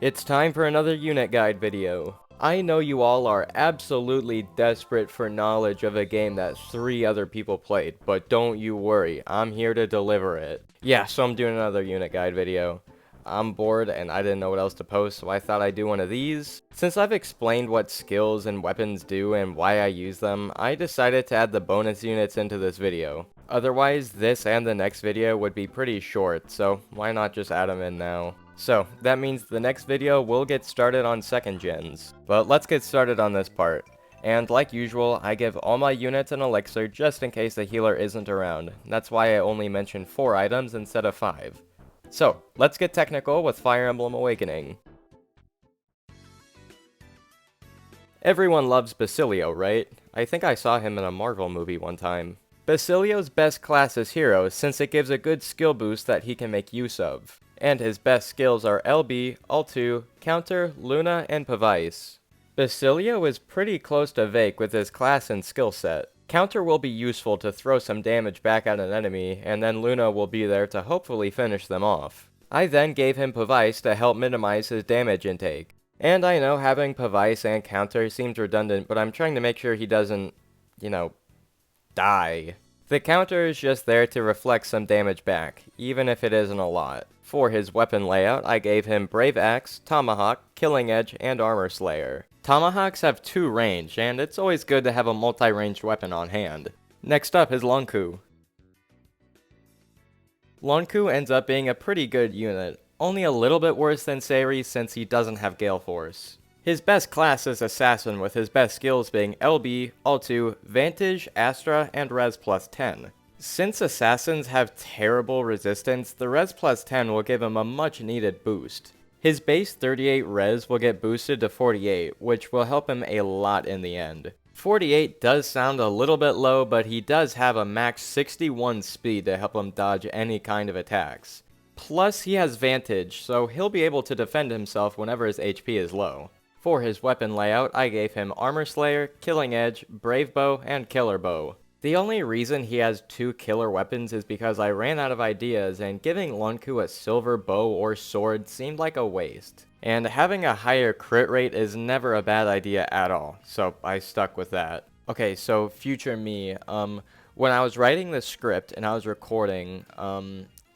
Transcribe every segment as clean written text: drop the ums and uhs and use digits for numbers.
It's time for another unit guide video. I know you all are absolutely desperate for knowledge of a game that 3 other people played, but don't you worry, I'm here to deliver it. Yeah, so I'm doing another unit guide video. I'm bored and I didn't know what else to post, so I thought I'd do one of these. Since I've explained what skills and weapons do and why I use them, I decided to add the bonus units into this video. Otherwise, this and the next video would be pretty short, so why not just add them in now? So, that means the next video will get started on 2nd gens. But let's get started on this part. And like usual, I give all my units an elixir just in case the healer isn't around. That's why I only mention 4 items instead of 5. So, let's get technical with Fire Emblem Awakening. Everyone loves Basilio, right? I think I saw him in a Marvel movie one time. Basilio's best class is Hero since it gives a good skill boost that he can make use of. And his best skills are LB, All2, Counter, Luna, and Pavice. Basilio is pretty close to Vake with his class and skill set. Counter will be useful to throw some damage back at an enemy, and then Luna will be there to hopefully finish them off. I then gave him Pavice to help minimize his damage intake. And I know having Pavice and Counter seems redundant, but I'm trying to make sure he doesn't, die. The counter is just there to reflect some damage back, even if it isn't a lot. For his weapon layout, I gave him Brave Axe, Tomahawk, Killing Edge, and Armor Slayer. Tomahawks have 2 range, and it's always good to have a multi-ranged weapon on hand. Next up is Lonku. Lonku ends up being a pretty good unit, only a little bit worse than Seri since he doesn't have Gale Force. His best class is Assassin, with his best skills being LB, All2, Vantage, Astra, and Res plus 10. Since Assassins have terrible resistance, the Res plus 10 will give him a much needed boost. His base 38 Res will get boosted to 48, which will help him a lot in the end. 48 does sound a little bit low, but he does have a max 61 speed to help him dodge any kind of attacks. Plus he has Vantage, so he'll be able to defend himself whenever his HP is low. For his weapon layout, I gave him Armor Slayer, Killing Edge, Brave Bow, and Killer Bow. The only reason he has 2 killer weapons is because I ran out of ideas and giving Lonku a silver bow or sword seemed like a waste. And having a higher crit rate is never a bad idea at all, so I stuck with that. Okay, so future me, when I was writing the script and I was recording,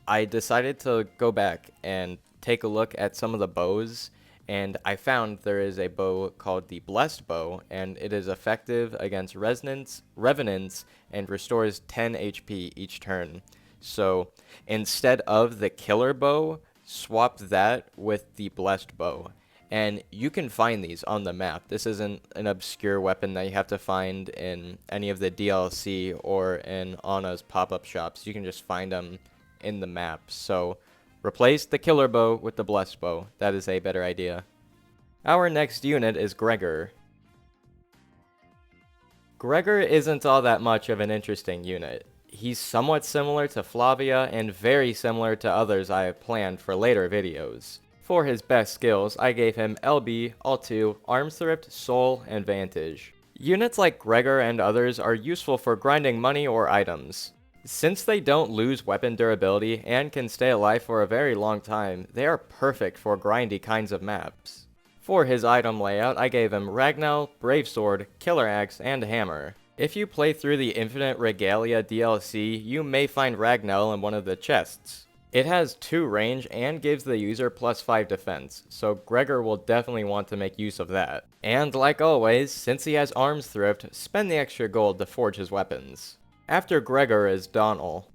I decided to go back and take a look at some of the bows. And I found there is a bow called the Blessed Bow, and it is effective against Revenants and restores 10 HP each turn. So instead of the Killer Bow, swap that with the Blessed Bow. And you can find these on the map. This isn't an obscure weapon that you have to find in any of the DLC or in Anna's pop-up shops. You can just find them in the map. So replace the Killer Bow with the Blessed Bow. That is a better idea. Our next unit is Gregor. Gregor isn't all that much of an interesting unit. He's somewhat similar to Flavia and very similar to others I have planned for later videos. For his best skills, I gave him LB, All2, Arms Thrift, Soul, and Vantage. Units like Gregor and others are useful for grinding money or items. Since they don't lose weapon durability and can stay alive for a very long time, they are perfect for grindy kinds of maps. For his item layout, I gave him Ragnell, Brave Sword, Killer Axe, and Hammer. If you play through the Infinite Regalia DLC, you may find Ragnell in one of the chests. It has 2 range and gives the user plus 5 defense, so Gregor will definitely want to make use of that. And like always, since he has Arms Thrift, spend the extra gold to forge his weapons. After Gregor is Donnell.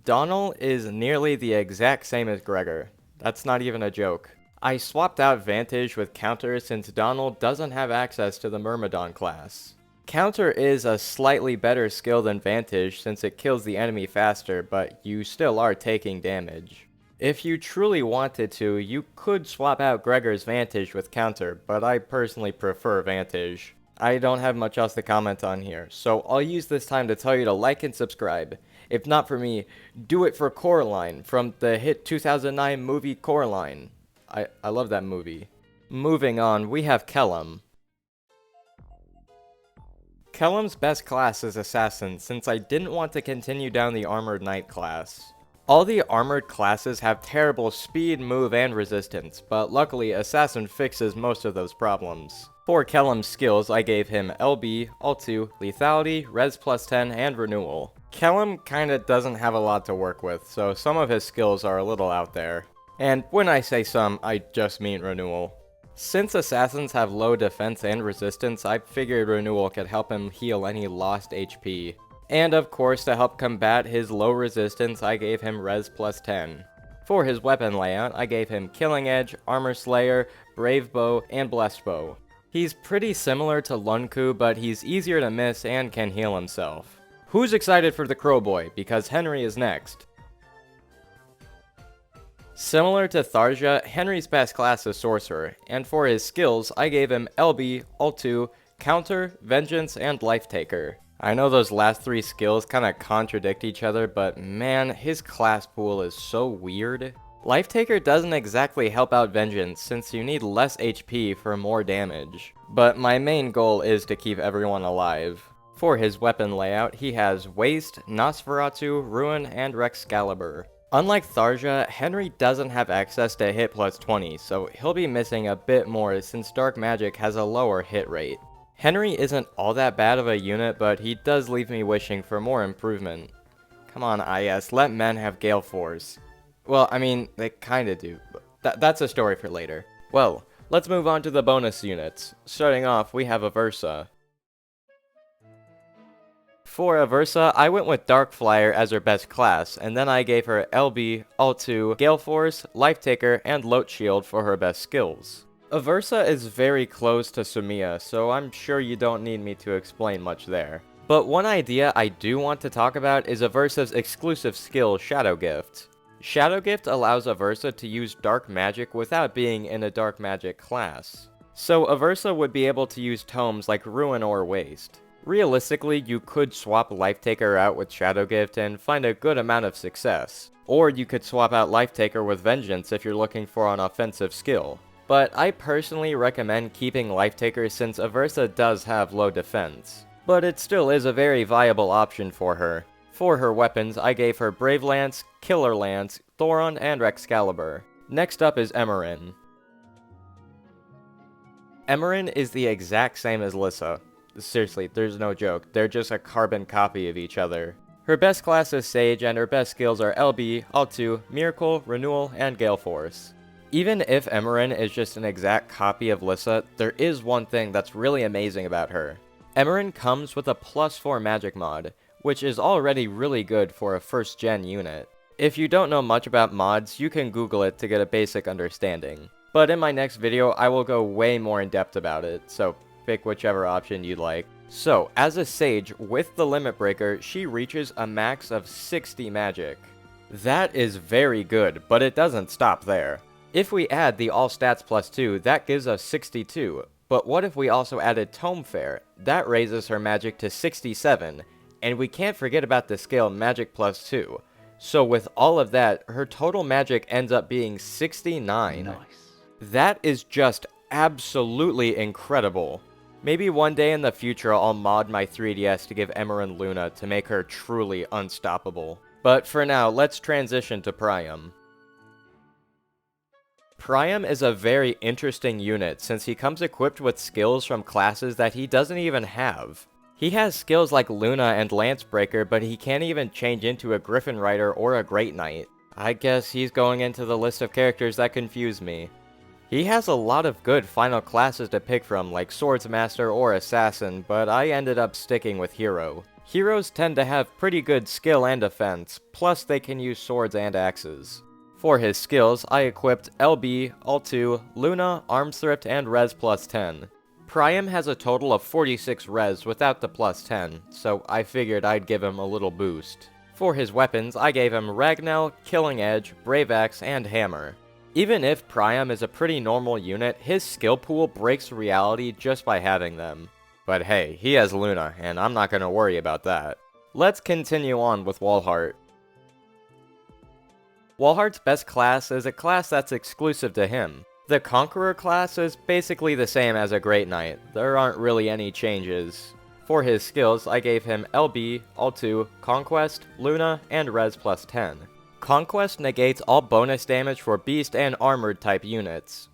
Donnell is nearly the exact same as Gregor. That's not even a joke. I swapped out Vantage with Counter since Donnell doesn't have access to the Myrmidon class. Counter is a slightly better skill than Vantage since it kills the enemy faster, but you still are taking damage. If you truly wanted to, you could swap out Gregor's Vantage with Counter, but I personally prefer Vantage. I don't have much else to comment on here, so I'll use this time to tell you to like and subscribe. If not for me, do it for Coraline from the hit 2009 movie Coraline. I love that movie. Moving on, we have Kellum. Kellum's best class is Assassin since I didn't want to continue down the Armored Knight class. All the armored classes have terrible speed, move, and resistance, but luckily Assassin fixes most of those problems. For Kellam's skills, I gave him LB, Alt2, Lethality, Res plus 10, and Renewal. Kellam kinda doesn't have a lot to work with, so some of his skills are a little out there. And when I say some, I just mean Renewal. Since Assassins have low defense and resistance, I figured Renewal could help him heal any lost HP. And of course, to help combat his low resistance, I gave him Res plus 10. For his weapon layout, I gave him Killing Edge, Armor Slayer, Brave Bow, and Blessed Bow. He's pretty similar to Lunku, but he's easier to miss and can heal himself. Who's excited for the Crowboy? Because Henry is next. Similar to Tharja, Henry's best class is Sorcerer, and for his skills, I gave him LB, Alt2, Counter, Vengeance, and Life Taker. I know those last three skills kinda contradict each other, but man, his class pool is so weird. Life Taker doesn't exactly help out Vengeance, since you need less HP for more damage. But my main goal is to keep everyone alive. For his weapon layout, he has Waste, Nosferatu, Ruin, and Rexcalibur. Unlike Tharja, Henry doesn't have access to hit plus 20, so he'll be missing a bit more since Dark Magic has a lower hit rate. Henry isn't all that bad of a unit, but he does leave me wishing for more improvement. Come on, IS, let men have Gale Force. Well, I mean, they kinda do, but that's a story for later. Well, let's move on to the bonus units. Starting off, we have Aversa. For Aversa, I went with Dark Flyer as her best class, and then I gave her LB, Alt2, Gale Force, Life Taker, and Loat Shield for her best skills. Aversa is very close to Sumiya, so I'm sure you don't need me to explain much there. But one idea I do want to talk about is Aversa's exclusive skill, Shadow Gift. Shadow Gift allows Aversa to use Dark Magic without being in a Dark Magic class. So Aversa would be able to use tomes like Ruin or Waste. Realistically, you could swap Life Taker out with Shadow Gift and find a good amount of success. Or you could swap out Life Taker with Vengeance if you're looking for an offensive skill. But I personally recommend keeping Life Taker since Aversa does have low defense. But it still is a very viable option for her. For her weapons, I gave her Brave Lance, Killer Lance, Thoron, and Excalibur. Next up is Emmeryn. Emmeryn is the exact same as Lissa. Seriously, there's no joke, they're just a carbon copy of each other. Her best class is Sage, and her best skills are LB, Alt2, Miracle, Renewal, and Gale Force. Even if Emmeryn is just an exact copy of Lissa, there is one thing that's really amazing about her. Emmeryn comes with a +4 magic mod, which is already really good for a first gen unit. If you don't know much about mods, you can Google it to get a basic understanding. But in my next video, I will go way more in depth about it, so pick whichever option you'd like. So, as a Sage, with the Limit Breaker, she reaches a max of 60 magic. That is very good, but it doesn't stop there. If we add the All Stats +2, that gives us 62, but what if we also added Tome Fair? That raises her magic to 67, and we can't forget about the skill Magic +2. So with all of that, her total magic ends up being 69. Nice. That is just absolutely incredible. Maybe one day in the future I'll mod my 3DS to give Emmeryn Luna to make her truly unstoppable. But for now, let's transition to Priam. Priam is a very interesting unit since he comes equipped with skills from classes that he doesn't even have. He has skills like Luna and Lancebreaker, but he can't even change into a Griffin Rider or a Great Knight. I guess he's going into the list of characters that confuse me. He has a lot of good final classes to pick from, like Swordsmaster or Assassin, but I ended up sticking with Hero. Heroes tend to have pretty good skill and defense, plus they can use swords and axes. For his skills, I equipped LB, Alt2, Luna, Arms Thrift, and Res +10. Priam has a total of 46 Res without the +10, so I figured I'd give him a little boost. For his weapons, I gave him Ragnell, Killing Edge, Brave Axe, and Hammer. Even if Priam is a pretty normal unit, his skill pool breaks reality just by having them. But hey, he has Luna, and I'm not gonna worry about that. Let's continue on with Walhart. Walhart's best class is a class that's exclusive to him. The Conqueror class is basically the same as a Great Knight. There aren't really any changes. For his skills, I gave him LB, Alt2, Conquest, Luna, and Res +10. Conquest negates all bonus damage for beast and armored type units.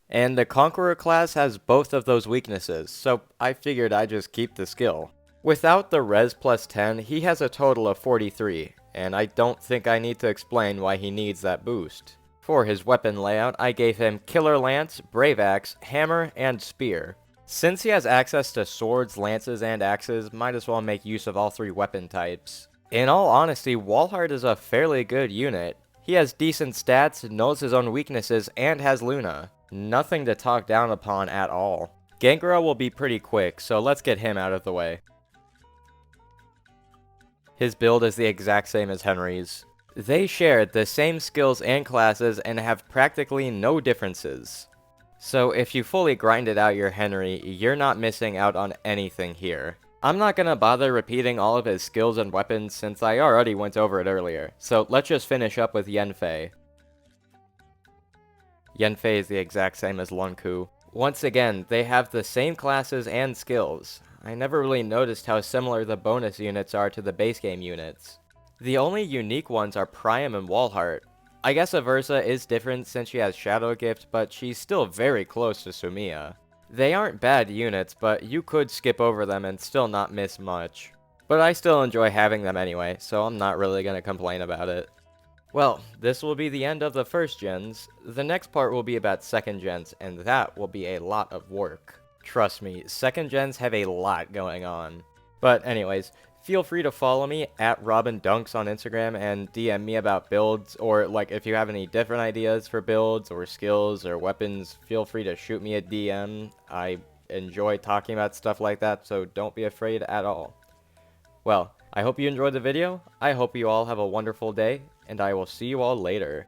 And the Conqueror class has both of those weaknesses, so I figured I'd just keep the skill. Without the res plus 10, he has a total of 43, and I don't think I need to explain why he needs that boost. For his weapon layout, I gave him Killer Lance, Brave Axe, Hammer, and Spear. Since he has access to swords, lances, and axes, might as well make use of all 3 weapon types. In all honesty, Walhart is a fairly good unit. He has decent stats, knows his own weaknesses, and has Luna. Nothing to talk down upon at all. Gangrel will be pretty quick, so let's get him out of the way. His build is the exact same as Henry's. They share the same skills and classes and have practically no differences. So if you fully grinded out your Henry, you're not missing out on anything here. I'm not gonna bother repeating all of his skills and weapons since I already went over it earlier, so let's just finish up with Yanfei. Yanfei is the exact same as Lunku. Once again, they have the same classes and skills. I never really noticed how similar the bonus units are to the base game units. The only unique ones are Priam and Walhart. I guess Aversa is different since she has Shadow Gift, but she's still very close to Sumiya. They aren't bad units, but you could skip over them and still not miss much. But I still enjoy having them anyway, so I'm not really gonna complain about it. Well, this will be the end of the first gens. The next part will be about second gens, and that will be a lot of work. Trust me, second gens have a lot going on. But anyways, feel free to follow me at RobinDunks on Instagram and DM me about builds, or like if you have any different ideas for builds or skills or weapons, feel free to shoot me a DM. I enjoy talking about stuff like that, so don't be afraid at all. Well, I hope you enjoyed the video, I hope you all have a wonderful day, and I will see you all later.